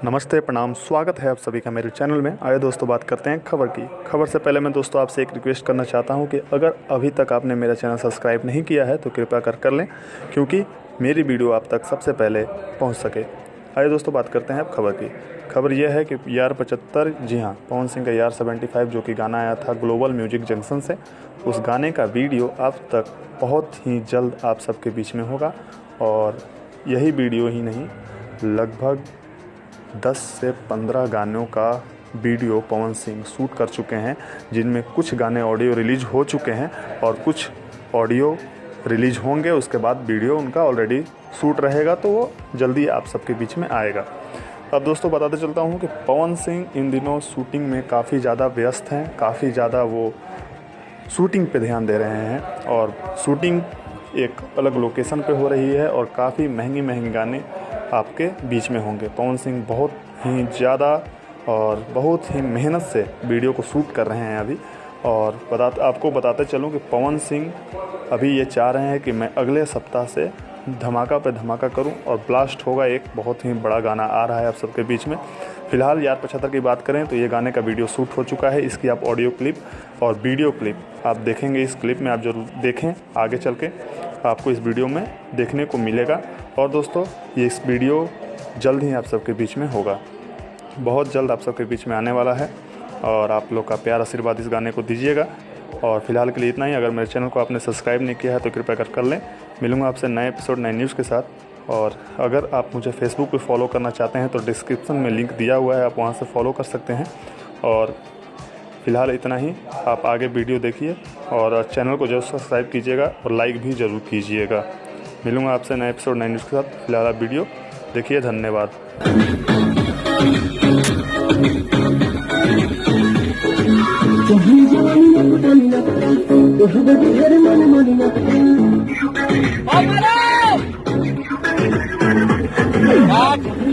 नमस्ते, प्रणाम, स्वागत है आप सभी का मेरे चैनल में। आइए दोस्तों, बात करते हैं खबर की। खबर से पहले मैं दोस्तों आपसे एक रिक्वेस्ट करना चाहता हूं कि अगर अभी तक आपने मेरा चैनल सब्सक्राइब नहीं किया है तो कृपया कर लें, क्योंकि मेरी वीडियो आप तक सबसे पहले पहुंच सके। आइए दोस्तों, बात करते हैं अब खबर की। खबर यह है कि यार 75, जी हाँ, पवन सिंह का यार 75 जो कि गाना आया था ग्लोबल म्यूजिक जंक्शन से, उस गाने का वीडियो अब तक बहुत ही जल्द आप सबके बीच में होगा। और यही वीडियो ही नहीं, लगभग 10 से 15 गानों का वीडियो पवन सिंह शूट कर चुके हैं, जिनमें कुछ गाने ऑडियो रिलीज हो चुके हैं और कुछ ऑडियो रिलीज होंगे। उसके बाद वीडियो उनका ऑलरेडी शूट रहेगा, तो वो जल्दी आप सबके बीच में आएगा। अब दोस्तों बताते चलता हूँ कि पवन सिंह इन दिनों शूटिंग में काफ़ी ज़्यादा व्यस्त हैं, काफ़ी ज़्यादा वो शूटिंग पे ध्यान दे रहे हैं। और शूटिंग एक अलग लोकेशन पे हो रही है और काफ़ी महंगी गाने आपके बीच में होंगे। पवन सिंह बहुत ही ज़्यादा और बहुत ही मेहनत से वीडियो को शूट कर रहे हैं अभी। और आपको बताते चलूँ कि पवन सिंह अभी ये चाह रहे हैं कि मैं अगले सप्ताह से धमाका पे धमाका करूं और ब्लास्ट होगा। एक बहुत ही बड़ा गाना आ रहा है आप सबके बीच में। फ़िलहाल यार 75 की बात करें तो ये गाने का वीडियो शूट हो चुका है। इसकी आप ऑडियो क्लिप और वीडियो क्लिप आप देखेंगे, इस क्लिप में आप जरूर देखें, आगे चल के आपको इस वीडियो में देखने को मिलेगा। और दोस्तों ये इस वीडियो जल्द ही आप सबके बीच में होगा, बहुत जल्द आप सबके बीच में आने वाला है। और आप लोग का प्यार आशीर्वाद इस गाने को दीजिएगा। और फिलहाल के लिए इतना ही। अगर मेरे चैनल को आपने सब्सक्राइब नहीं किया है तो कृपया कर लें। मिलूंगा आपसे नए एपिसोड, नए न्यूज़ के साथ। और अगर आप मुझे फेसबुक पे फॉलो करना चाहते हैं तो डिस्क्रिप्शन में लिंक दिया हुआ है, आप वहां से फॉलो कर सकते हैं। और फिलहाल इतना ही। आप आगे वीडियो देखिए और चैनल को जरूर सब्सक्राइब कीजिएगा और लाइक भी ज़रूर कीजिएगा। मिलूंगा आपसे नए एपिसोड, नए न्यूज़ के साथ। फिलहाल आप वीडियो देखिए। धन्यवाद। आप